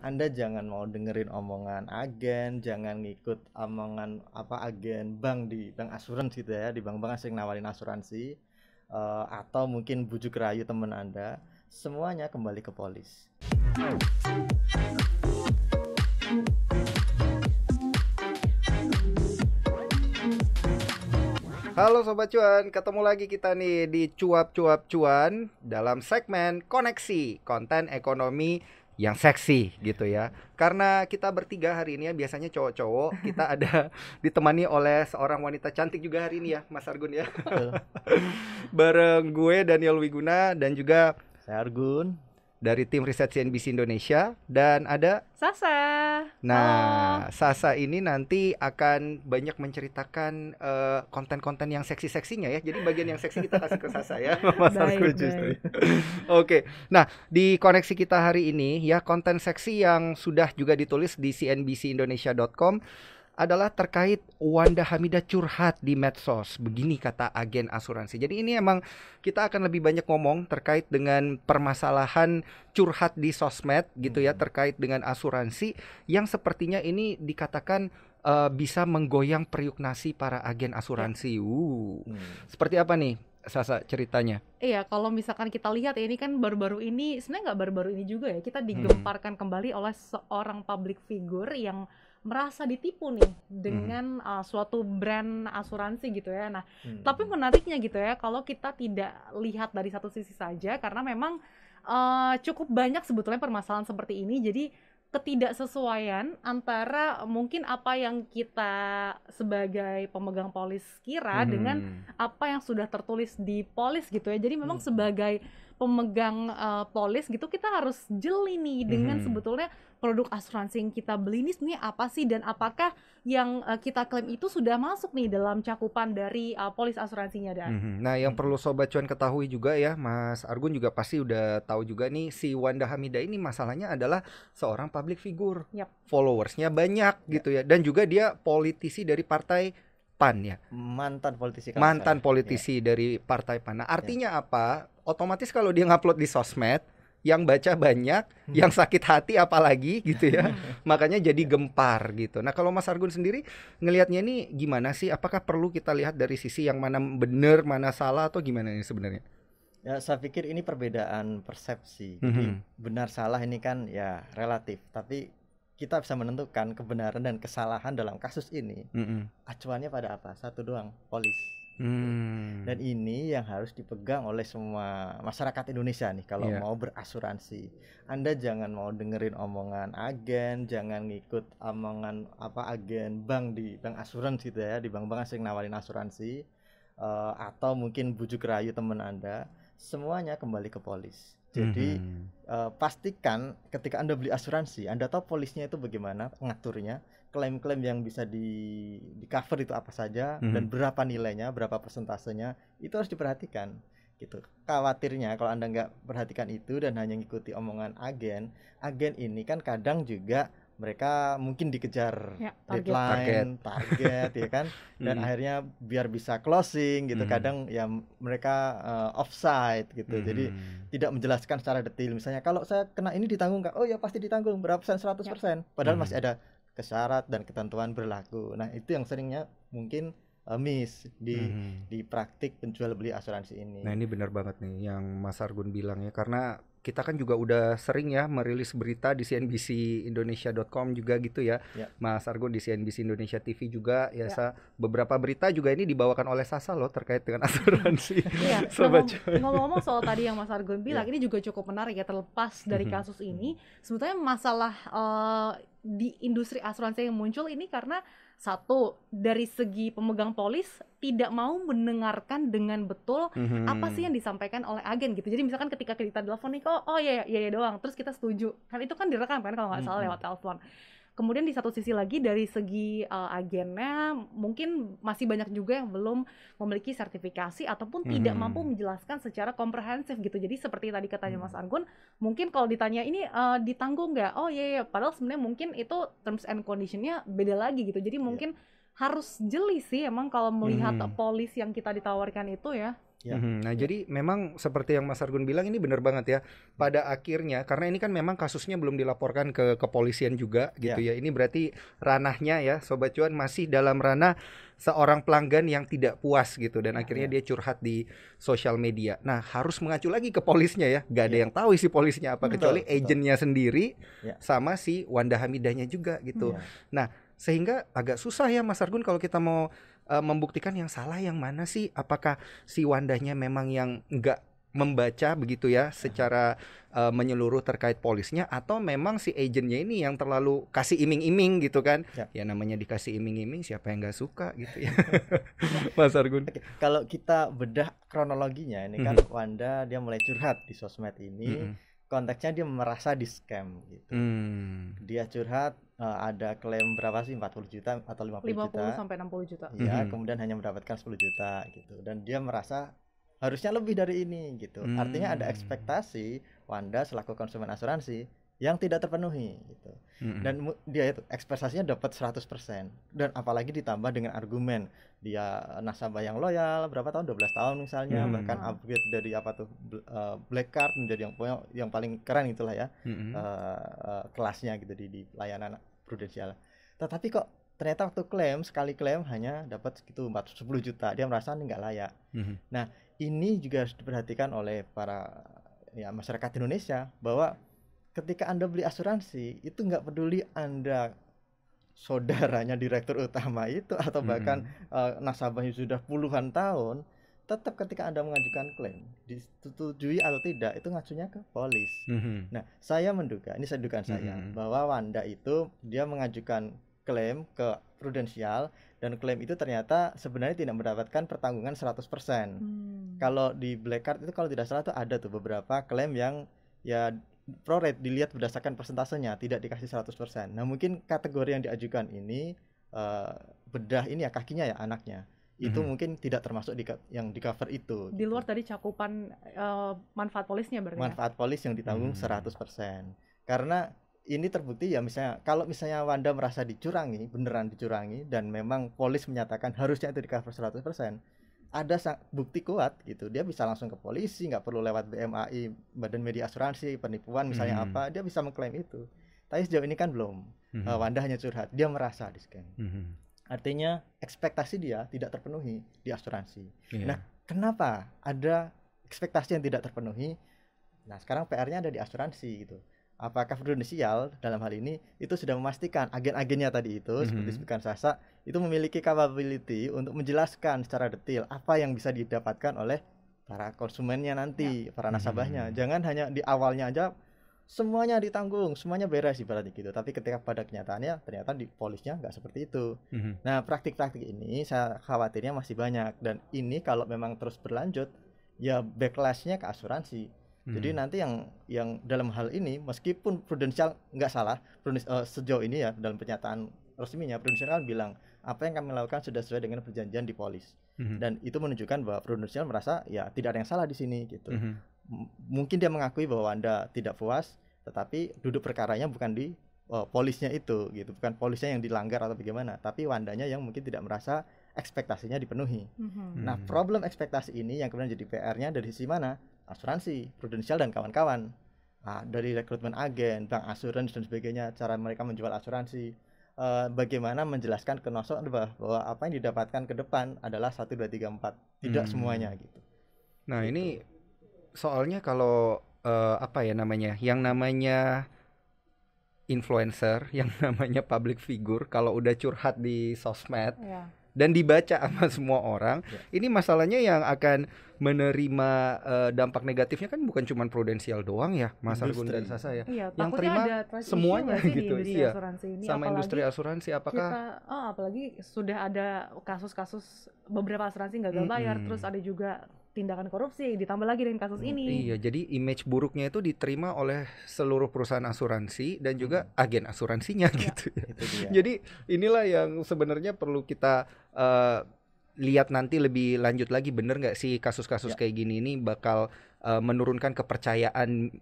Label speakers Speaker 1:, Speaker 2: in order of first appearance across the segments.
Speaker 1: Anda jangan mau dengerin omongan agen, jangan ngikut omongan agen bank di bank asuransi gitu ya, di bank-bank yang sering nawarin asuransi, atau mungkin bujuk rayu teman Anda. Semuanya kembali ke polis.
Speaker 2: Halo Sobat Cuan, ketemu lagi kita nih di Cuap-Cuap Cuan dalam segmen Koneksi, konten ekonomi yang seksi gitu ya. Karena kita bertiga hari ini ya, biasanya cowok-cowok, kita ada ditemani oleh seorang wanita cantik juga hari ini ya, Mas Argun ya. Bareng gue Daniel Wiguna dan juga
Speaker 1: Saya Argun
Speaker 2: dari tim riset CNBC Indonesia, dan ada
Speaker 3: Sasa.
Speaker 2: Nah, Sasa ini nanti akan banyak menceritakan konten-konten yang seksi-seksinya ya. Jadi bagian yang seksi kita kasih ke Sasa ya, Mas Argun justru. Oke. Nah, di koneksi kita hari ini ya, konten seksi yang sudah juga ditulis di cnbcindonesia.com adalah terkait Wanda Hamidah curhat di medsos. Begini kata agen asuransi. Jadi ini emang kita akan lebih banyak ngomong terkait dengan permasalahan curhat di sosmed gitu ya, terkait dengan asuransi yang sepertinya ini dikatakan bisa menggoyang periuk nasi para agen asuransi. Seperti apa nih Sasa ceritanya?
Speaker 3: Iya, kalau misalkan kita lihat ya, ini kan baru-baru ini, sebenarnya nggak baru-baru ini juga ya, kita digemparkan kembali oleh seorang public figure yang merasa ditipu nih dengan suatu brand asuransi gitu ya. Nah, tapi menariknya gitu ya, kalau kita tidak lihat dari satu sisi saja, karena memang cukup banyak sebetulnya permasalahan seperti ini. Jadi ketidaksesuaian antara mungkin apa yang kita sebagai pemegang polis kira dengan apa yang sudah tertulis di polis gitu ya. Jadi memang sebagai pemegang polis gitu, kita harus jeli nih dengan sebetulnya produk asuransi yang kita beli ini sebenarnya apa sih, dan apakah yang kita klaim itu sudah masuk nih dalam cakupan dari polis asuransinya, Dan.
Speaker 2: Nah, yang perlu Sobat Cuan ketahui juga ya, Mas Argun juga pasti udah tahu juga nih, si Wanda Hamidah ini masalahnya adalah seorang public figure. Followersnya banyak gitu ya, dan juga dia politisi dari partai PAN ya.
Speaker 1: Mantan politisi
Speaker 2: Dari partai PAN. Nah, artinya apa? Otomatis kalau dia ngupload di sosmed, yang baca banyak, yang sakit hati apalagi gitu ya. Makanya jadi gempar gitu. Nah, kalau Mas Argun sendiri ngelihatnya ini gimana sih? Apakah perlu kita lihat dari sisi yang mana benar, mana salah, atau gimana ini sebenarnya?
Speaker 1: Ya, saya pikir ini perbedaan persepsi. Jadi benar salah ini kan ya relatif, tapi kita bisa menentukan kebenaran dan kesalahan dalam kasus ini. Acuannya pada apa? Satu doang, polis. Dan ini yang harus dipegang oleh semua masyarakat Indonesia nih kalau mau berasuransi. Anda jangan mau dengerin omongan agen, jangan ngikut omongan agen bank di bank asuransi gitu ya, di bank-bank yang sering nawarin asuransi, atau mungkin bujuk rayu teman Anda. Semuanya kembali ke polis. Jadi pastikan ketika Anda beli asuransi, Anda tahu polisnya itu bagaimana ngaturnya, klaim-klaim yang bisa di cover itu apa saja, dan berapa nilainya, berapa persentasenya, itu harus diperhatikan gitu. Khawatirnya kalau Anda nggak perhatikan itu dan hanya ngikuti omongan agen ini kan kadang juga mereka mungkin dikejar deadline, target ya kan, dan akhirnya biar bisa closing gitu, kadang ya mereka offside gitu. Jadi tidak menjelaskan secara detail, misalnya kalau saya kena ini ditanggung nggak? Oh ya pasti ditanggung, berapa persen, 100%, padahal masih ada kesyarat dan ketentuan berlaku. Nah, itu yang seringnya mungkin miss di praktik penjual beli asuransi ini.
Speaker 2: Nah, ini benar banget nih yang Mas Argun bilang ya, karena kita kan juga udah sering ya merilis berita di cnbcindonesia.com juga gitu ya. Mas Argun di CNBC Indonesia TV juga ya. Beberapa berita juga ini dibawakan oleh Sasa loh terkait dengan asuransi.
Speaker 3: Ngomong-ngomong soal tadi yang Mas Argun bilang, ini juga cukup menarik ya, terlepas dari kasus ini. Sebetulnya masalah di industri asuransi yang muncul ini karena satu, dari segi pemegang polis tidak mau mendengarkan dengan betul apa sih yang disampaikan oleh agen gitu. Jadi misalkan ketika kita telepon nih, oh iya doang, terus kita setuju, kan itu kan direkam kan kalau nggak salah lewat telepon. Kemudian di satu sisi lagi dari segi agennya mungkin masih banyak juga yang belum memiliki sertifikasi ataupun tidak mampu menjelaskan secara komprehensif gitu. Jadi seperti tadi katanya Mas Argun, mungkin kalau ditanya ini ditanggung nggak? Oh iya, padahal sebenarnya mungkin itu terms and conditionnya beda lagi gitu. Jadi mungkin harus jeli sih emang kalau melihat polis yang kita ditawarkan itu ya.
Speaker 1: Ya.
Speaker 2: Nah, jadi memang seperti yang Mas Argun bilang ini benar banget ya. Pada akhirnya karena ini kan memang kasusnya belum dilaporkan ke kepolisian juga gitu ya. Ini berarti ranahnya ya Sobat Cuan masih dalam ranah seorang pelanggan yang tidak puas gitu dan akhirnya dia curhat di sosial media. Nah, harus mengacu lagi ke polisnya ya. Gak ada yang tahu isi polisnya apa kecuali agennya sendiri sama si Wanda Hamidahnya juga gitu. Nah, sehingga agak susah ya Mas Argun kalau kita mau membuktikan yang salah yang mana sih, apakah si Wandanya memang yang nggak membaca begitu ya secara menyeluruh terkait polisnya atau memang si agennya ini yang terlalu kasih iming-iming gitu kan ya namanya dikasih iming-iming siapa yang nggak suka gitu ya. Mas Argun.
Speaker 1: Kalau kita bedah kronologinya ini kan Wanda dia mulai curhat di sosmed ini konteksnya dia merasa di scam gitu. Dia curhat ada klaim berapa sih 40 juta atau 50 juta
Speaker 3: sampai 60 juta.
Speaker 1: Iya, kemudian hanya mendapatkan 10 juta gitu. Dan dia merasa harusnya lebih dari ini gitu. Artinya ada ekspektasi Wanda selaku konsumen asuransi yang tidak terpenuhi gitu. Dan dia itu ekspektasinya dapat 100%. Dan apalagi ditambah dengan argumen dia nasabah yang loyal berapa tahun 12 tahun misalnya bahkan upgrade dari apa tuh black card menjadi yang paling keren itulah ya. Kelasnya gitu di layanan prudensial. Tetapi kok ternyata waktu sekali klaim hanya dapat segitu 10 juta. Dia merasa ini nggak layak. Nah, ini juga harus diperhatikan oleh para masyarakat Indonesia bahwa ketika Anda beli asuransi itu nggak peduli Anda saudaranya direktur utama itu atau bahkan nasabahnya sudah puluhan tahun, tetap ketika Anda mengajukan klaim disetujui atau tidak itu ngacunya ke polis. Nah, saya menduga, ini dugaan saya bahwa Wanda itu dia mengajukan klaim ke prudensial dan klaim itu ternyata sebenarnya tidak mendapatkan pertanggungan 100%. Kalau di black card itu kalau tidak salah tuh ada tuh beberapa klaim yang ya prorate dilihat berdasarkan persentasenya, tidak dikasih 100%. Nah, mungkin kategori yang diajukan ini bedah ini ya kakinya ya anaknya. Itu mungkin tidak termasuk yang di cover itu.
Speaker 3: Di luar dari cakupan manfaat polisnya berarti.
Speaker 1: Manfaat polis yang ditanggung 100%. Karena ini terbukti ya misalnya kalau misalnya Wanda merasa dicurangi, beneran dicurangi dan memang polis menyatakan harusnya itu di cover 100%. Ada bukti kuat gitu, dia bisa langsung ke polisi, nggak perlu lewat BMAI, Badan Media Asuransi, penipuan misalnya apa, dia bisa mengklaim itu. Tapi sejauh ini kan belum. Wanda hanya curhat, dia merasa di scam. Artinya ekspektasi dia tidak terpenuhi di asuransi. Nah, kenapa ada ekspektasi yang tidak terpenuhi? Nah, sekarang PR-nya ada di asuransi gitu. Apakah prudensial dalam hal ini itu sudah memastikan agen-agennya tadi itu seperti disebutkan Sasa itu memiliki capability untuk menjelaskan secara detail apa yang bisa didapatkan oleh para konsumennya nanti, para nasabahnya. Jangan hanya di awalnya aja semuanya ditanggung, semuanya beres ibaratnya gitu. Tapi ketika pada kenyataannya ternyata di polisnya nggak seperti itu. Nah, praktik-praktik ini saya khawatirnya masih banyak dan ini kalau memang terus berlanjut ya backlash-nya ke asuransi. Jadi nanti yang dalam hal ini meskipun prudensial nggak salah, sejauh ini ya dalam pernyataan resminya prudensial kan bilang apa yang kami lakukan sudah sesuai dengan perjanjian di polis. Dan itu menunjukkan bahwa prudensial merasa ya tidak ada yang salah di sini gitu. Mungkin dia mengakui bahwa Anda tidak puas, tetapi duduk perkaranya bukan di polisnya itu gitu, bukan polisnya yang dilanggar atau bagaimana, tapi Wandanya yang mungkin tidak merasa ekspektasinya dipenuhi. Nah, problem ekspektasi ini yang kemudian jadi PR-nya dari sisi mana? Asuransi, prudensial dan kawan-kawan. Nah, dari rekrutmen agen, bank asuransi dan sebagainya, cara mereka menjual asuransi, bagaimana menjelaskan ke nasabah bahwa apa yang didapatkan ke depan adalah 1, 2, 3, 4, tidak semuanya gitu.
Speaker 2: Nah, ini soalnya kalau apa ya namanya, yang namanya influencer, yang namanya public figure, kalau udah curhat di sosmed dan dibaca sama semua orang, ini masalahnya yang akan menerima dampak negatifnya kan bukan cuma prudensial doang ya, Mas Argun dan Sasa ya.
Speaker 3: Yang
Speaker 2: terima
Speaker 3: semuanya
Speaker 2: gitu,
Speaker 3: iya. Ini,
Speaker 2: sama industri asuransi apakah
Speaker 3: apalagi sudah ada kasus-kasus beberapa asuransi gagal bayar, terus ada juga tindakan korupsi ditambah lagi dengan kasus ini.
Speaker 2: Iya, jadi image buruknya itu diterima oleh seluruh perusahaan asuransi dan juga agen asuransinya gitu ya. Jadi inilah yang sebenarnya perlu kita lihat nanti lebih lanjut lagi, bener nggak sih kasus-kasus kayak gini ini bakal menurunkan kepercayaan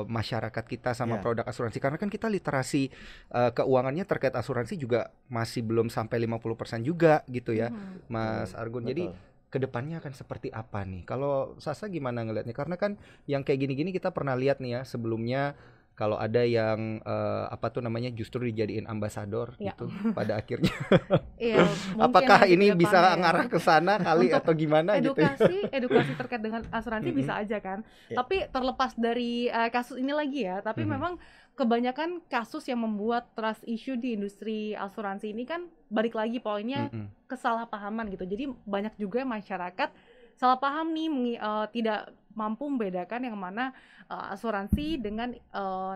Speaker 2: masyarakat kita sama produk asuransi, karena kan kita literasi keuangannya terkait asuransi juga masih belum sampai 50% juga gitu ya, Mas Argun. Jadi kedepannya akan seperti apa nih? Kalau Sasa gimana ngelihatnya? Karena kan yang kayak gini-gini kita pernah lihat nih ya sebelumnya, kalau ada yang apa tuh namanya justru dijadiin ambasador
Speaker 3: Ya.
Speaker 2: gitu pada akhirnya.
Speaker 3: Iya, mungkin
Speaker 2: Apakah
Speaker 3: nanti
Speaker 2: ini
Speaker 3: ke
Speaker 2: bisa
Speaker 3: depannya ya.
Speaker 2: ngarah ke sana kali
Speaker 3: Untuk
Speaker 2: atau gimana gitu ya?
Speaker 3: edukasi terkait dengan asuransi bisa aja kan.
Speaker 1: Ya.
Speaker 3: Tapi terlepas dari kasus ini lagi ya, tapi memang kebanyakan kasus yang membuat trust issue di industri asuransi ini kan balik lagi poinnya kesalahpahaman gitu. Jadi banyak juga masyarakat salah paham nih, tidak mampu membedakan yang mana asuransi dengan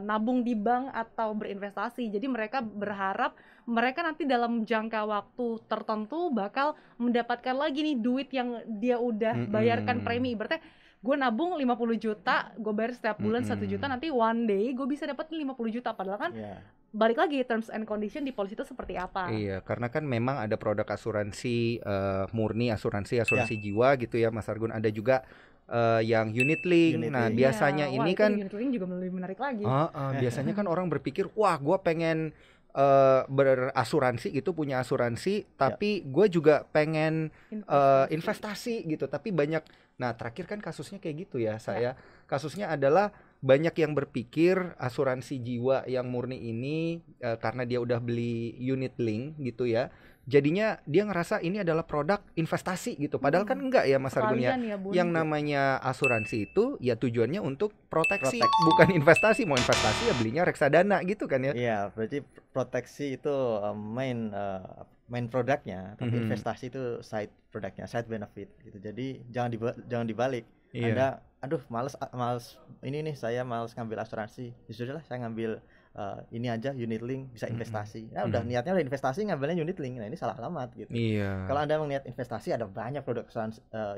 Speaker 3: nabung di bank atau berinvestasi. Jadi mereka berharap mereka nanti dalam jangka waktu tertentu bakal mendapatkan lagi nih duit yang dia udah bayarkan premi. Berarti gue nabung 50 juta, gue bayar setiap bulan 1 juta, nanti one day gue bisa dapat 50 juta. Padahal kan balik lagi terms and condition di polisi itu seperti apa.
Speaker 2: Iya, karena kan memang ada produk asuransi murni, asuransi jiwa gitu ya Mas Argun. Ada juga yang unit link. Nah biasanya ini
Speaker 3: itu
Speaker 2: kan
Speaker 3: unit link juga lebih menarik lagi.
Speaker 2: Biasanya kan orang berpikir, wah gue pengen berasuransi gitu, punya asuransi, tapi gue juga pengen investasi gitu. Tapi banyak, nah terakhir kan kasusnya kayak gitu ya saya. Kasusnya adalah banyak yang berpikir asuransi jiwa yang murni ini karena dia udah beli unit link gitu ya, jadinya dia ngerasa ini adalah produk investasi gitu. Padahal kan enggak ya Mas Argun ya. Yang namanya asuransi itu ya tujuannya untuk proteksi. Bukan investasi. Mau investasi ya belinya reksadana gitu kan ya.
Speaker 1: Iya, berarti proteksi itu main produknya, tapi investasi itu side produknya, side benefit gitu. Jadi jangan dibalik. Anda aduh males ini nih, saya males ngambil asuransi, ya sudahlah saya ngambil ini aja unit link, bisa investasi. Nah udah niatnya udah investasi, ngambilnya unit link. Nah ini salah alamat gitu. Kalau Anda melihat investasi, ada banyak produk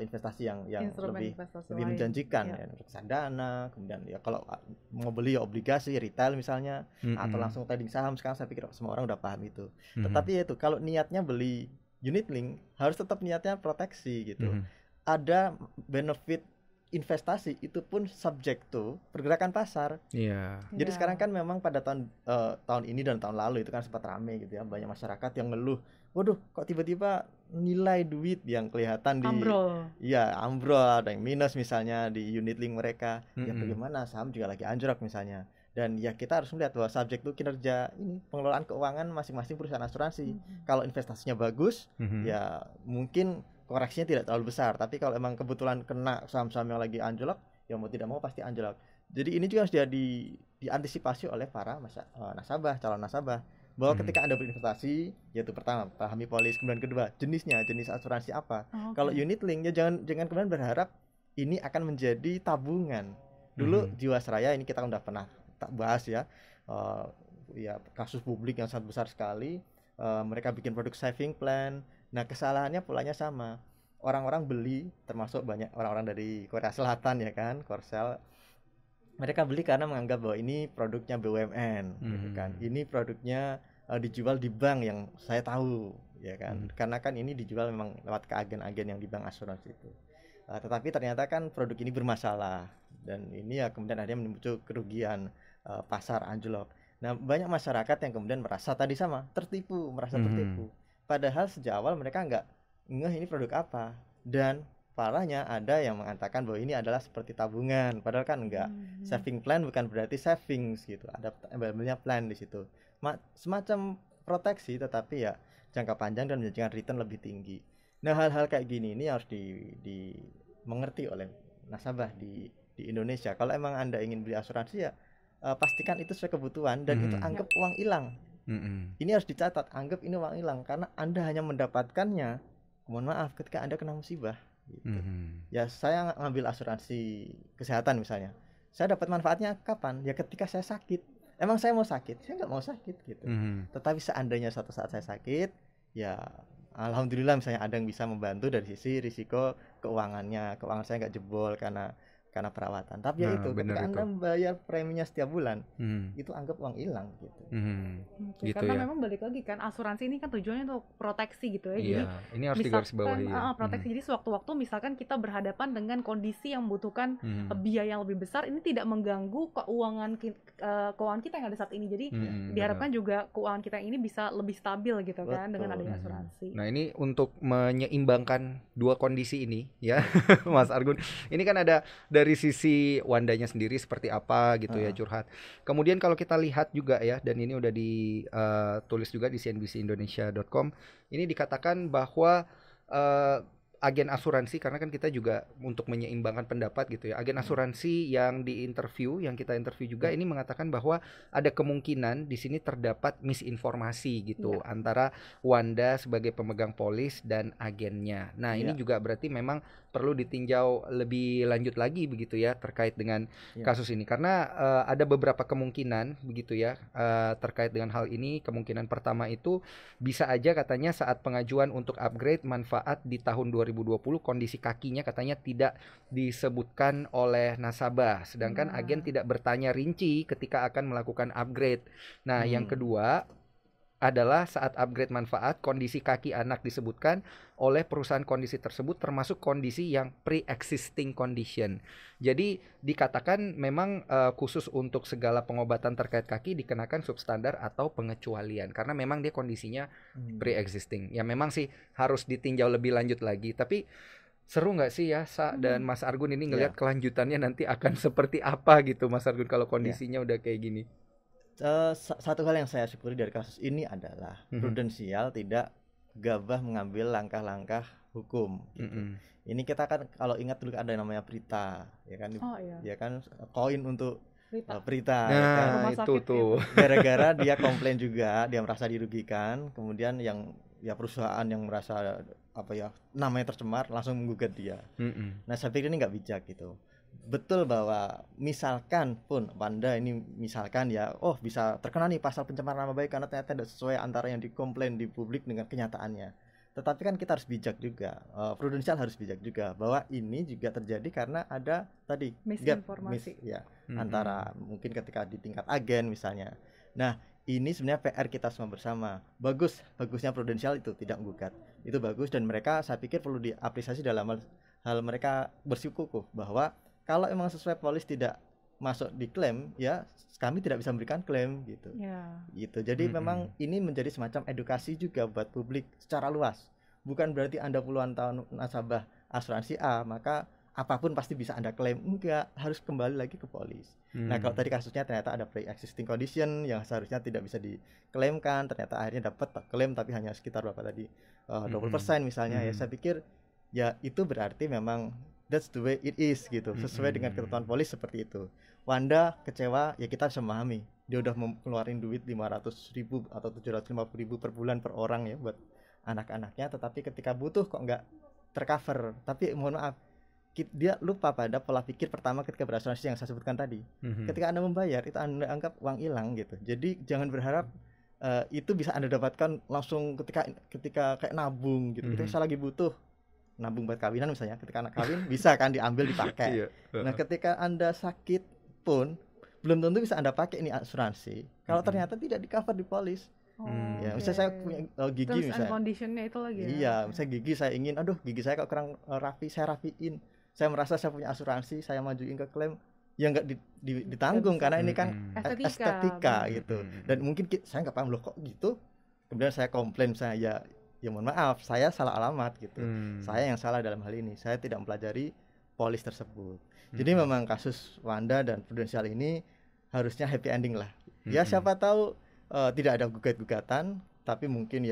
Speaker 1: investasi yang lebih menjanjikan ya, reksadana, kemudian ya kalau mau beli ya obligasi retail misalnya, atau langsung trading saham. Sekarang saya pikir semua orang udah paham itu. Tetapi itu kalau niatnya beli unit link, harus tetap niatnya proteksi gitu. Ada benefit investasi itu pun subject to pergerakan pasar. Jadi sekarang kan memang pada tahun ini dan tahun lalu itu kan sempat rame gitu ya, banyak masyarakat yang ngeluh, waduh kok tiba-tiba nilai duit yang kelihatan ambrol, ada yang minus misalnya di unit link mereka. Ya bagaimana, saham juga lagi anjlok misalnya. Dan ya kita harus melihat bahwa subjek itu kinerja ini pengelolaan keuangan masing-masing perusahaan asuransi. Kalau investasinya bagus, ya mungkin koreksinya tidak terlalu besar. Tapi kalau emang kebetulan kena saham-saham yang lagi anjlok, ya mau tidak mau pasti anjlok. Jadi ini juga harus diantisipasi oleh para nasabah, calon nasabah, bahwa ketika Anda berinvestasi, yaitu pertama pahami polis, kemudian kedua jenis asuransi apa. Kalau unit link ya jangan kemudian berharap ini akan menjadi tabungan. Dulu Jiwasraya ini kita udah pernah bahas ya, ya kasus publik yang sangat besar sekali. Mereka bikin produk saving plan. Nah kesalahannya polanya sama, orang-orang beli, termasuk banyak orang-orang dari Korea Selatan ya kan, Korsel. Mereka beli karena menganggap bahwa ini produknya BUMN gitu kan. Ini produknya dijual di bank yang saya tahu ya kan. Karena kan ini dijual memang lewat ke agen-agen yang di bank asuransi itu. Tetapi ternyata kan produk ini bermasalah, dan ini ya kemudian akhirnya muncul kerugian, pasar anjlok. Nah banyak masyarakat yang kemudian merasa tertipu. Padahal sejak awal mereka nggak ngeh ini produk apa. Dan parahnya ada yang mengatakan bahwa ini adalah seperti tabungan, padahal kan enggak. Saving plan bukan berarti savings gitu, ada embel-embelnya plan di situ. Semacam proteksi, tetapi ya jangka panjang dan menjanjikan return lebih tinggi. Nah hal-hal kayak gini ini harus dimengerti oleh nasabah di Indonesia. Kalau emang Anda ingin beli asuransi ya pastikan itu sesuai kebutuhan, dan itu anggap uang hilang. Ini harus dicatat, anggap ini uang hilang, karena Anda hanya mendapatkannya, mohon maaf, ketika Anda kena musibah gitu. Ya saya ngambil asuransi kesehatan misalnya, saya dapat manfaatnya kapan? Ya ketika saya sakit. Emang saya mau sakit? Saya nggak mau sakit gitu. Tetapi seandainya suatu saat saya sakit, ya alhamdulillah misalnya ada yang bisa membantu dari sisi risiko keuangannya. Keuangan saya nggak jebol karena karena perawatan. Tapi ya itu ketika Anda membayar preminya setiap bulan, itu anggap uang hilang gitu.
Speaker 3: Gitu karena memang balik lagi kan asuransi ini kan tujuannya untuk proteksi gitu ya. Jadi
Speaker 2: ini harus digarisbawahi ya.
Speaker 3: Proteksi. Jadi sewaktu-waktu misalkan kita berhadapan dengan kondisi yang membutuhkan biaya yang lebih besar, ini tidak mengganggu keuangan kita yang ada saat ini. Jadi diharapkan juga keuangan kita ini bisa lebih stabil gitu kan dengan adanya asuransi.
Speaker 2: Nah, ini untuk menyeimbangkan dua kondisi ini ya, Mas Argun. Ini kan ada dari sisi Wandanya sendiri seperti apa gitu ya, curhat. Kemudian kalau kita lihat juga ya, dan ini udah ditulis juga di cnbcindonesia.com, ini dikatakan bahwa agen asuransi, karena kan kita juga untuk menyeimbangkan pendapat gitu ya, agen asuransi yang kita interview juga ini mengatakan bahwa ada kemungkinan di sini terdapat misinformasi gitu antara Wanda sebagai pemegang polis dan agennya. Nah, ini juga berarti memang perlu ditinjau lebih lanjut lagi begitu ya terkait dengan kasus ini, karena ada beberapa kemungkinan begitu ya terkait dengan hal ini. Kemungkinan pertama itu bisa aja katanya saat pengajuan untuk upgrade manfaat di tahun 2020 kondisi kakinya katanya tidak disebutkan oleh nasabah, sedangkan agen tidak bertanya rinci ketika akan melakukan upgrade. Nah, yang kedua adalah saat upgrade manfaat kondisi kaki anak disebutkan oleh perusahaan kondisi tersebut termasuk kondisi yang pre-existing condition. Jadi dikatakan memang khusus untuk segala pengobatan terkait kaki dikenakan substandar atau pengecualian karena memang dia kondisinya pre-existing. Ya memang sih harus ditinjau lebih lanjut lagi, tapi seru nggak sih ya dan Mas Argun ini ngelihat kelanjutannya nanti akan seperti apa gitu Mas Argun kalau kondisinya udah kayak gini.
Speaker 1: Satu hal yang saya syukuri dari kasus ini adalah prudensial tidak gabah mengambil langkah-langkah hukum gitu. Ini kita kan kalau ingat dulu ada yang namanya Prita ya kan, dia kan koin untuk Prita
Speaker 2: nah
Speaker 1: kan?
Speaker 2: itu tuh
Speaker 1: gara-gara dia komplain juga, dia merasa dirugikan, kemudian yang perusahaan yang merasa namanya tercemar langsung menggugat dia. Nah, saya pikir ini nggak bijak gitu. Betul bahwa misalkan pun Wanda ini misalkan bisa terkena nih pasal pencemaran nama baik karena ternyata tidak sesuai antara yang dikomplain di publik dengan kenyataannya. Tetapi kan kita harus bijak juga, prudensial harus bijak juga bahwa ini juga terjadi karena ada tadi
Speaker 3: misinformasi
Speaker 1: antara mungkin ketika di tingkat agen misalnya. Nah, ini sebenarnya PR kita semua bersama. Bagusnya prudensial itu tidak menggugat. Itu bagus dan mereka saya pikir perlu diapresiasi dalam hal mereka bersikukuh bahwa kalau emang sesuai polis tidak masuk di klaim, ya kami tidak bisa memberikan klaim gitu. Gitu. Jadi memang ini menjadi semacam edukasi juga buat publik secara luas. Bukan berarti Anda puluhan tahun nasabah asuransi A, maka apapun pasti bisa Anda klaim. Enggak, harus kembali lagi ke polis. Nah, kalau tadi kasusnya ternyata ada pre-existing condition yang seharusnya tidak bisa diklaimkan, ternyata akhirnya dapat klaim tapi hanya sekitar berapa tadi? 20% misalnya ya. Saya pikir ya itu berarti memang that's the way it is gitu, sesuai dengan ketentuan polis seperti itu. Wanda kecewa, ya kita bisa memahami. Dia udah mengeluarin duit 500.000 atau 750.000 per bulan per orang ya buat anak-anaknya, tetapi ketika butuh kok nggak tercover. Tapi mohon maaf, dia lupa pada pola pikir pertama ketika berasuransi yang saya sebutkan tadi. Ketika Anda membayar, itu Anda anggap uang hilang gitu. Jadi jangan berharap itu bisa Anda dapatkan langsung ketika kayak nabung gitu. Ketika saya lagi butuh nabung buat kawinan misalnya, ketika anak kawin bisa kan diambil dipakai. Nah, ketika Anda sakit pun belum tentu bisa Anda pakai ini asuransi kalau ternyata tidak di-cover di polis. Ya, misalnya saya punya gigi
Speaker 3: terms
Speaker 1: misalnya.
Speaker 3: and condition-nya itu lagi ya.
Speaker 1: Iya, misalnya gigi saya ingin, gigi saya kok kurang rapi, saya rapiin. Saya merasa saya punya asuransi, saya majuin ke klaim, ya nggak ditanggung karena ini kan estetika gitu. Dan mungkin saya nggak paham loh kok gitu. Kemudian saya komplain misalnya ya mohon maaf, saya salah alamat gitu. Saya yang salah dalam hal ini. Saya tidak mempelajari polis tersebut. Jadi memang kasus Wanda dan prudensial ini harusnya happy ending lah. Ya siapa tahu tidak ada gugat-gugatan, tapi mungkin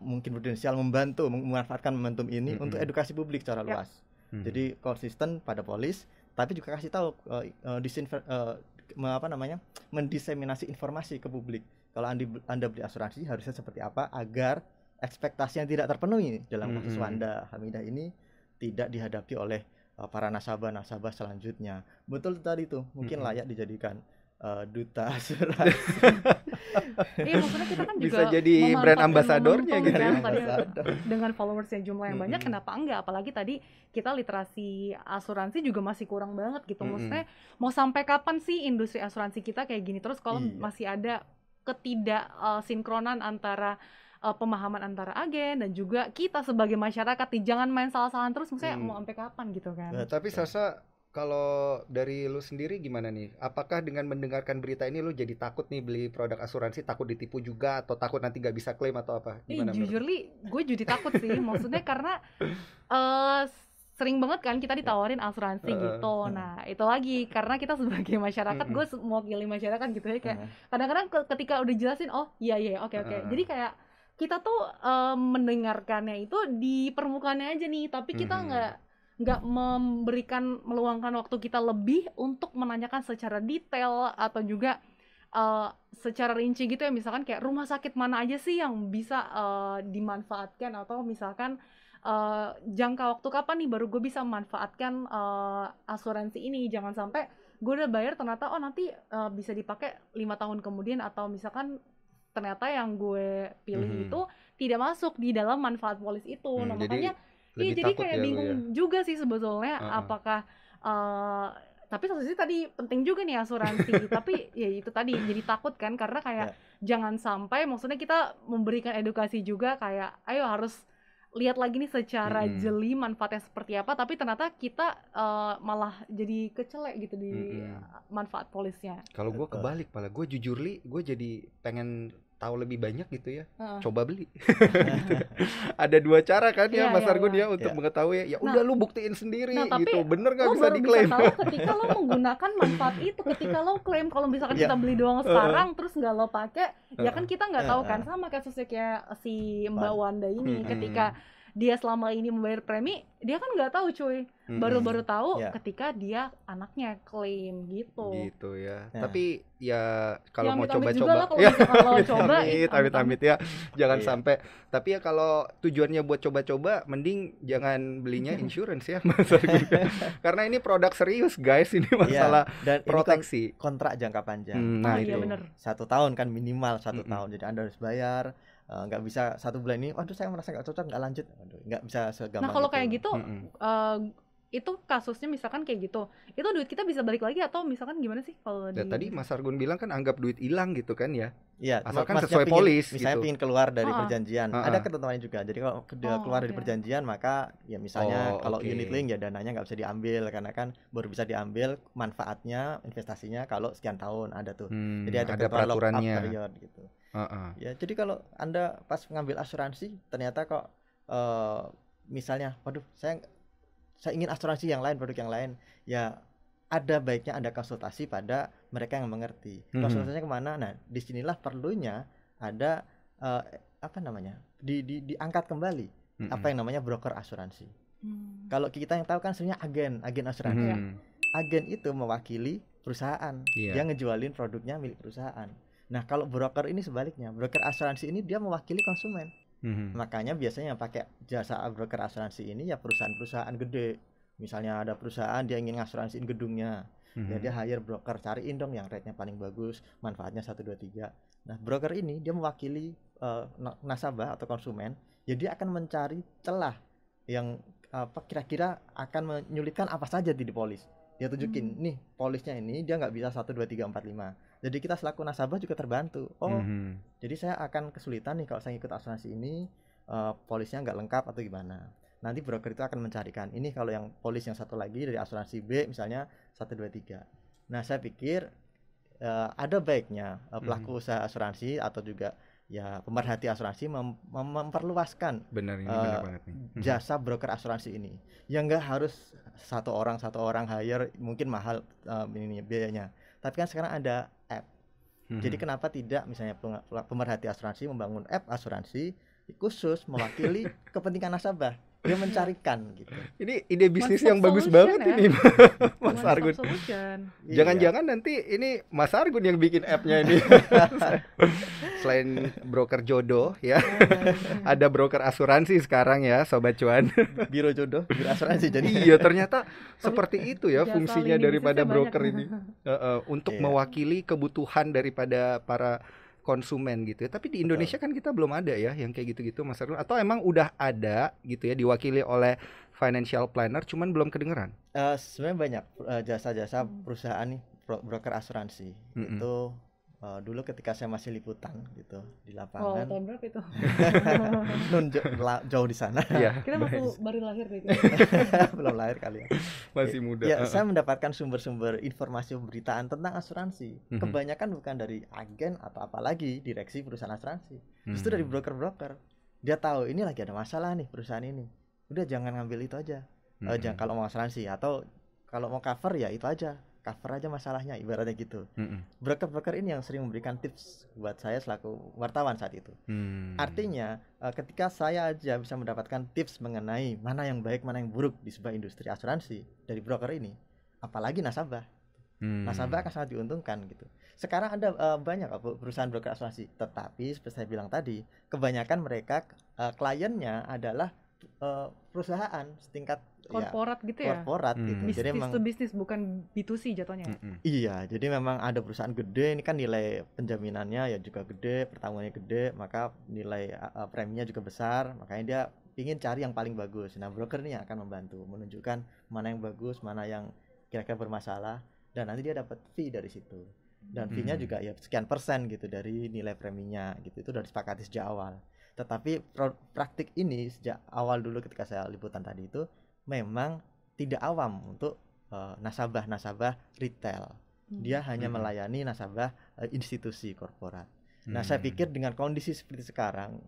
Speaker 1: mungkin prudensial memanfaatkan momentum ini untuk edukasi publik secara luas. Jadi konsisten pada polis, tapi juga kasih tahu mendiseminasi informasi ke publik. Kalau Anda beli asuransi harusnya seperti apa agar ekspektasi yang tidak terpenuhi dalam kasus Wanda Hamidah ini tidak dihadapi oleh para nasabah selanjutnya. Betul tadi itu, mungkin layak dijadikan duta asuransi.
Speaker 3: Iya, maksudnya kita kan
Speaker 2: Bisa
Speaker 3: juga
Speaker 2: jadi brand
Speaker 3: memanfaatkan
Speaker 2: ambasadornya
Speaker 3: momentum
Speaker 2: gitu ya.
Speaker 3: kan tadi
Speaker 1: Ambassador.
Speaker 3: dengan followersnya jumlah yang banyak,
Speaker 2: Mm-mm.
Speaker 3: kenapa enggak? Apalagi tadi kita literasi asuransi juga masih kurang banget gitu.
Speaker 2: Mm-mm.
Speaker 3: Maksudnya mau sampai kapan sih industri asuransi kita kayak gini terus kalau
Speaker 1: Iya.
Speaker 3: masih ada ketidak sinkronan antara pemahaman antara agen dan juga kita sebagai masyarakat jangan main salah-salahan terus, maksudnya mau sampai kapan gitu kan.
Speaker 2: Tapi Sasa, kalau dari lu sendiri gimana nih? Apakah dengan mendengarkan berita ini lu jadi takut nih beli produk asuransi, takut ditipu juga atau takut nanti gak bisa klaim atau apa? Gimana menurut lu?
Speaker 3: Jujur li, gue jadi takut sih, maksudnya karena sering banget kan kita ditawarin asuransi gitu. Nah itu lagi karena kita sebagai masyarakat, gue mewakili masyarakat gitu ya, kayak kadang-kadang ketika udah jelasin, oh iya oke, jadi kayak kita tuh mendengarkannya itu di permukaannya aja nih, tapi kita nggak meluangkan waktu kita lebih untuk menanyakan secara detail atau juga secara rinci gitu ya, misalkan kayak rumah sakit mana aja sih yang bisa dimanfaatkan, atau misalkan jangka waktu kapan nih baru gue bisa memanfaatkan asuransi ini. Jangan sampai gue udah bayar ternyata nanti bisa dipakai 5 tahun kemudian, atau misalkan ternyata yang gue pilih itu tidak masuk di dalam manfaat polis itu. Nah makanya jadi kayak bingung juga sih sebetulnya apakah tapi satu sisi tadi penting juga nih asuransi tapi ya itu tadi jadi takut kan, karena kayak jangan sampai, maksudnya kita memberikan edukasi juga kayak ayo harus lihat lagi nih secara jeli manfaatnya seperti apa, tapi ternyata kita malah jadi kecelek gitu di manfaat polisnya.
Speaker 2: Kalau gue kebalik, malah gue jujur li, gue jadi pengen tahu lebih banyak gitu ya, coba beli. Gitu. Ada 2 cara kan ya Mas Argun ya untuk mengetahui, ya udah lu buktiin sendiri gitu, bener nggak bisa diklaim.
Speaker 3: Lo baru bisa tahu ketika lo menggunakan manfaat itu, ketika lo klaim. Kalau misalkan kita beli doang sekarang terus nggak lo pakai, ya kan kita nggak tahu kan. Sama kasusnya kayak si Mbak Wanda ini, ketika dia selama ini membayar premi, dia kan nggak tahu cuy, baru-baru tahu ketika dia anaknya klaim gitu.
Speaker 2: Gitu ya. Tapi ya kalau mau coba-coba,
Speaker 3: kalau coba,
Speaker 2: amit-amit ya, jangan sampai. Tapi ya kalau tujuannya buat coba-coba, mending jangan belinya insurance ya, Mas Argun. Karena ini produk serius guys, ini masalah
Speaker 1: dan
Speaker 2: proteksi.
Speaker 1: Ini kontrak jangka panjang.
Speaker 2: Nah
Speaker 3: iya
Speaker 2: itu.
Speaker 3: bener.
Speaker 1: 1 tahun kan minimal 1 tahun, jadi Anda harus bayar. Nggak bisa 1 bulan ini, waduh saya merasa nggak cocok, nggak lanjut, nggak bisa segampang.
Speaker 3: Nah kalau kayak gitu, itu kasusnya misalkan kayak gitu, itu duit kita bisa balik lagi atau misalkan gimana sih kalau
Speaker 2: tadi Mas Argun bilang kan anggap duit hilang gitu kan ya?
Speaker 1: Iya,
Speaker 2: asalkan sesuai polis.
Speaker 1: Misalnya
Speaker 2: gitu.
Speaker 1: Pingin keluar dari perjanjian, ada ketentuannya juga. Jadi kalau keluar dari perjanjian, maka ya misalnya kalau unit link ya dananya nggak bisa diambil, karena kan baru bisa diambil manfaatnya, investasinya kalau sekian tahun ada tuh. Jadi ada
Speaker 2: peraturannya
Speaker 1: period gitu. Ya, jadi kalau Anda pas ngambil asuransi ternyata kok misalnya, waduh saya ingin asuransi yang lain, produk yang lain, ya ada baiknya Anda konsultasi pada mereka yang mengerti. Konsultasinya kemana? Nah, disinilah perlunya ada diangkat kembali apa yang namanya broker asuransi. Kalau kita yang tahu kan sebenarnya agen asuransi. Agen itu mewakili perusahaan, dia ngejualin produknya milik perusahaan. Nah, kalau broker ini sebaliknya, broker asuransi ini dia mewakili konsumen. Makanya biasanya yang pakai jasa broker asuransi ini ya perusahaan-perusahaan gede. Misalnya ada perusahaan dia ingin ngasuransiin gedungnya, ya dia hire broker, cariin dong yang rate-nya paling bagus, manfaatnya 1, 2, 3. Nah, broker ini dia mewakili nasabah atau konsumen, ya dia akan mencari celah yang kira-kira akan menyulitkan apa saja di polis. Dia tunjukin, nih polisnya ini dia nggak bisa 1, 2, 3, 4, 5. Jadi kita selaku nasabah juga terbantu. Jadi saya akan kesulitan nih kalau saya ikut asuransi ini, polisnya nggak lengkap atau gimana. Nanti broker itu akan mencarikan, ini kalau yang polis yang satu lagi dari asuransi B misalnya 1, 2, 3. Nah saya pikir ada baiknya pelaku usaha asuransi atau juga ya pemerhati asuransi memperluaskan
Speaker 2: benar banget nih.
Speaker 1: Jasa broker asuransi ini. Ya nggak harus satu orang hire, mungkin mahal ini biayanya. Tapi kan sekarang ada app. Jadi kenapa tidak misalnya pemerhati asuransi membangun app asuransi khusus mewakili kepentingan nasabah. Dia mencarikan gitu.
Speaker 2: Ini ide bisnis yang bagus banget ya? Ini Mas Argun. Jangan-jangan nanti ini Mas Argun yang bikin app-nya ini. Selain broker jodoh ya, ada broker asuransi sekarang ya Sobat Cuan.
Speaker 1: Biro jodoh, biro asuransi jadi.
Speaker 2: Iya, ternyata seperti itu ya fungsinya daripada broker ini. Untuk mewakili kebutuhan daripada para konsumen gitu ya. Tapi di
Speaker 1: Betul.
Speaker 2: Indonesia kan kita belum ada ya yang kayak gitu-gitu Mas Argun, atau emang udah ada gitu ya diwakili oleh financial planner cuman belum kedengeran?
Speaker 1: Sebenarnya banyak jasa-jasa perusahaan nih, broker asuransi. Itu dulu ketika saya masih liputan gitu di lapangan.
Speaker 3: Tahun berapa itu?
Speaker 1: Jauh di sana.
Speaker 2: Iya.
Speaker 3: Kita baru lahir deh.
Speaker 1: Belum lahir kali ya.
Speaker 2: Masih muda.
Speaker 1: Ya, saya mendapatkan sumber-sumber informasi pemberitaan tentang asuransi. Kebanyakan bukan dari agen atau apalagi direksi perusahaan asuransi. Justru dari broker-broker. Dia tahu ini lagi ada masalah nih perusahaan ini. Udah jangan ngambil itu aja. Jangan kalau mau asuransi, atau kalau mau cover ya itu aja. Cover aja masalahnya, ibaratnya gitu. Broker-broker ini yang sering memberikan tips buat saya selaku wartawan saat itu. Artinya ketika saya aja bisa mendapatkan tips mengenai mana yang baik, mana yang buruk di sebuah industri asuransi dari broker ini, apalagi nasabah. Nasabah akan sangat diuntungkan gitu. Sekarang ada banyak perusahaan broker asuransi, tetapi seperti saya bilang tadi, kebanyakan mereka kliennya adalah perusahaan setingkat
Speaker 3: korporat gitu ya.
Speaker 1: Korporat gitu.
Speaker 3: Bisnis
Speaker 1: Jadi memang
Speaker 3: to bisnis, bukan B2C jatuhnya.
Speaker 1: Iya, jadi memang ada perusahaan gede, ini kan nilai penjaminannya ya juga gede, pertanggungannya gede, maka nilai preminya juga besar, makanya dia ingin cari yang paling bagus. Nah, broker ini akan membantu menunjukkan mana yang bagus, mana yang kira-kira bermasalah, dan nanti dia dapat fee dari situ. Dan fee-nya juga ya sekian persen gitu dari nilai preminya gitu. Itu udah disepakati sejak awal. Tetapi praktik ini sejak awal dulu ketika saya liputan tadi itu memang tidak awam untuk nasabah-nasabah retail. Dia hanya melayani nasabah institusi korporat. Nah, saya pikir dengan kondisi seperti sekarang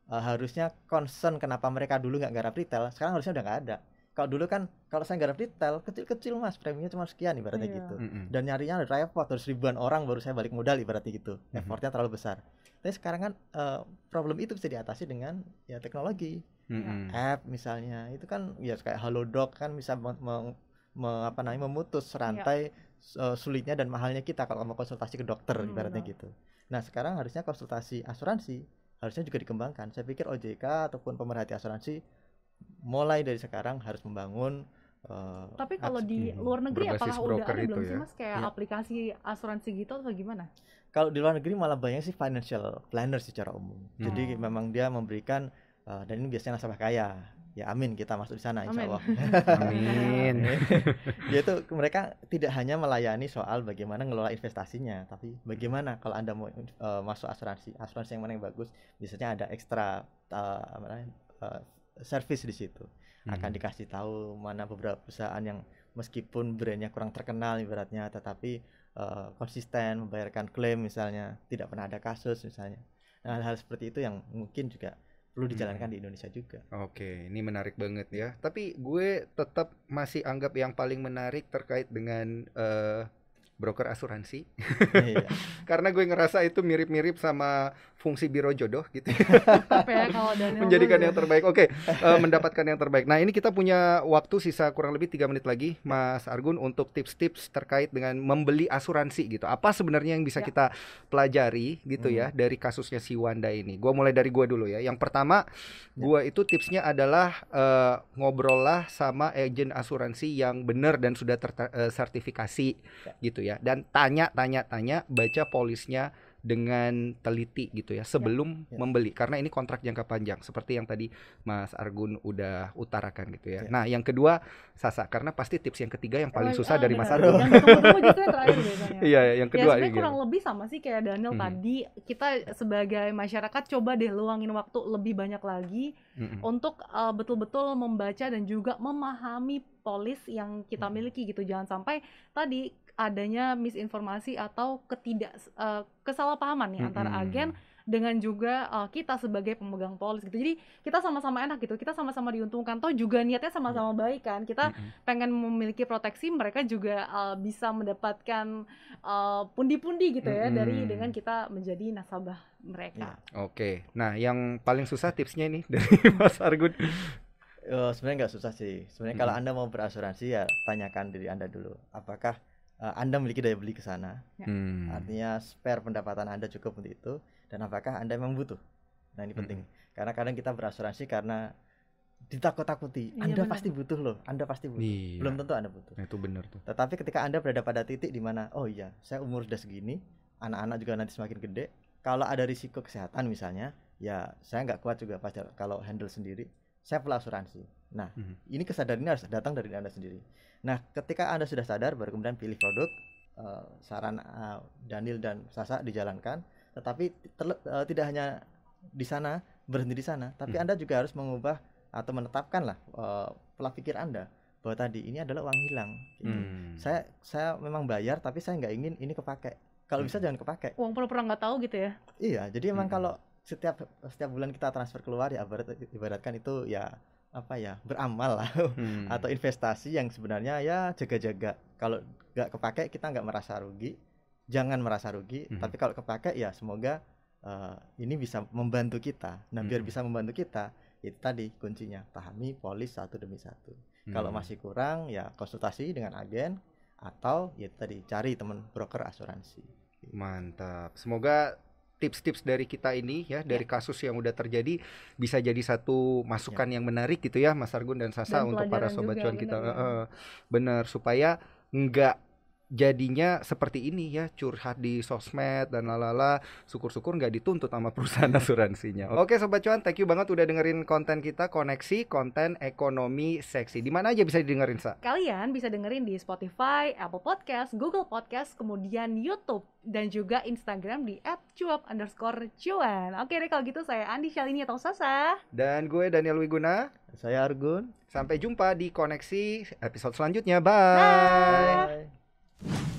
Speaker 1: harusnya concern kenapa mereka dulu nggak garap retail, sekarang harusnya udah nggak ada. Kalau dulu kan kalau saya garap retail kecil-kecil Mas, preminya cuma sekian ibaratnya gitu. Dan nyarinya ada repot, harus ribuan orang baru saya balik modal ibaratnya gitu. Effortnya terlalu besar. Tapi sekarang kan problem itu bisa diatasi dengan ya teknologi. App misalnya itu kan ya kayak Halodoc kan bisa memutus rantai sulitnya dan mahalnya kita kalau mau konsultasi ke dokter ibaratnya gitu. Nah, sekarang harusnya konsultasi asuransi harusnya juga dikembangkan. Saya pikir OJK ataupun pemerhati asuransi mulai dari sekarang harus membangun
Speaker 3: tapi kalau di luar negeri apakah udah ada belum sih Mas kayak aplikasi asuransi gitu atau gimana?
Speaker 1: Kalau di luar negeri malah banyak sih financial planner secara umum. Jadi memang dia memberikan dan ini biasanya nasabah kaya. Ya amin, kita masuk di sana insya Allah.
Speaker 2: Amin.
Speaker 1: Yaitu mereka tidak hanya melayani soal bagaimana ngelola investasinya, tapi bagaimana kalau Anda mau masuk asuransi yang mana yang bagus, biasanya ada ekstra service di situ. Akan dikasih tahu mana beberapa perusahaan yang meskipun brandnya kurang terkenal ibaratnya, tetapi konsisten membayarkan klaim misalnya, tidak pernah ada kasus misalnya. Nah, hal seperti itu yang mungkin juga perlu dijalankan di Indonesia juga.
Speaker 2: Oke, ini menarik banget ya. Tapi gue tetap masih anggap yang paling menarik terkait dengan broker asuransi. Karena gue ngerasa itu mirip-mirip sama fungsi biro jodoh gitu.
Speaker 3: Ya, kalau
Speaker 2: menjadikan yang terbaik. Oke, mendapatkan yang terbaik. Nah, ini kita punya waktu sisa kurang lebih 3 menit lagi Mas Argun untuk tips-tips terkait dengan membeli asuransi gitu. Apa sebenarnya yang bisa kita pelajari gitu ya dari kasusnya si Wanda ini. Gue mulai dari gue dulu ya. Yang pertama, gue itu tipsnya adalah ngobrol lah sama agen asuransi yang benar dan sudah tersertifikasi gitu ya. Dan tanya, baca polisnya dengan teliti gitu ya sebelum membeli, karena ini kontrak jangka panjang seperti yang tadi Mas Argun udah utarakan gitu ya. Nah, yang kedua Sasa, karena pasti tips yang ketiga yang paling susah dari Mas Argun.
Speaker 3: Yang ditunggu-tunggu justru yang terakhir biasanya.
Speaker 2: Iya, yang kedua
Speaker 3: ya, kurang lebih sama sih kayak Daniel tadi. Kita sebagai masyarakat coba deh luangin waktu lebih banyak lagi untuk betul-betul membaca dan juga memahami polis yang kita miliki gitu. Jangan sampai tadi adanya misinformasi atau kesalahpahaman nih antara agen dengan juga kita sebagai pemegang polis gitu. Jadi kita sama-sama enak gitu, kita sama-sama diuntungkan. Toh juga niatnya sama-sama baik kan. Kita pengen memiliki proteksi, mereka juga bisa mendapatkan pundi-pundi gitu ya dengan kita menjadi nasabah mereka.
Speaker 2: Oke. Nah, yang paling susah tipsnya nih dari Mas Argun.
Speaker 1: Sebenarnya nggak susah sih. Sebenarnya kalau Anda mau berasuransi ya tanyakan diri Anda dulu. Apakah Anda memiliki daya beli ke sana? Artinya spare pendapatan Anda cukup untuk itu, dan apakah Anda memang butuh? Nah, ini penting. Karena kadang kita berasuransi karena ditakut-takuti. Anda pasti butuh loh, Anda pasti butuh. Belum tentu Anda butuh.
Speaker 2: Nah, itu benar tuh.
Speaker 1: Tetapi ketika Anda berada pada titik di mana, oh iya, saya umur sudah segini, anak-anak juga nanti semakin gede, kalau ada risiko kesehatan misalnya, ya saya nggak kuat juga kalau handle sendiri, saya perlu asuransi. Nah, ini kesadaran ini harus datang dari Anda sendiri. Nah, ketika Anda sudah sadar, baru kemudian pilih produk. Saran Daniel dan Sasa dijalankan, tetapi tidak hanya di sana, berhenti di sana, tapi Anda juga harus mengubah atau menetapkanlah pola pikir Anda bahwa tadi ini adalah uang hilang. Gitu. Saya memang bayar, tapi saya nggak ingin ini kepake. Kalau bisa jangan kepake.
Speaker 3: Uang pura-pura nggak tahu gitu ya?
Speaker 1: Iya, jadi memang kalau setiap bulan kita transfer keluar ya ibaratkan itu ya apa ya, beramal lah atau investasi yang sebenarnya ya jaga-jaga. Kalau nggak kepake kita nggak merasa rugi, jangan merasa rugi, tapi kalau kepake ya semoga ini bisa membantu kita. Nah, biar bisa membantu kita, itu tadi kuncinya, pahami polis satu demi satu. Kalau masih kurang ya konsultasi dengan agen atau ya tadi cari teman broker asuransi.
Speaker 2: Mantap. Semoga tips-tips dari kita ini ya, dari kasus yang udah terjadi bisa jadi satu masukan yang menarik gitu ya Mas Argun dan Sasa, dan untuk para sobat cuan kita. Bener, supaya enggak jadinya seperti ini ya, curhat di sosmed dan lalala, syukur-syukur nggak dituntut sama perusahaan asuransinya. Oke sobat cuan, thank you banget udah dengerin konten kita, Koneksi Konten Ekonomi Seksi. Di mana aja bisa didengerin, Sa?
Speaker 3: Kalian bisa dengerin di Spotify, Apple Podcast, Google Podcast, kemudian YouTube dan juga Instagram di @cuap_cuan. Oke deh, kalau gitu saya Andi Shalini atau Sasa,
Speaker 2: dan gue Daniel Wiguna.
Speaker 1: Saya Argun.
Speaker 2: Sampai jumpa di Koneksi episode selanjutnya. Bye.
Speaker 3: Bye.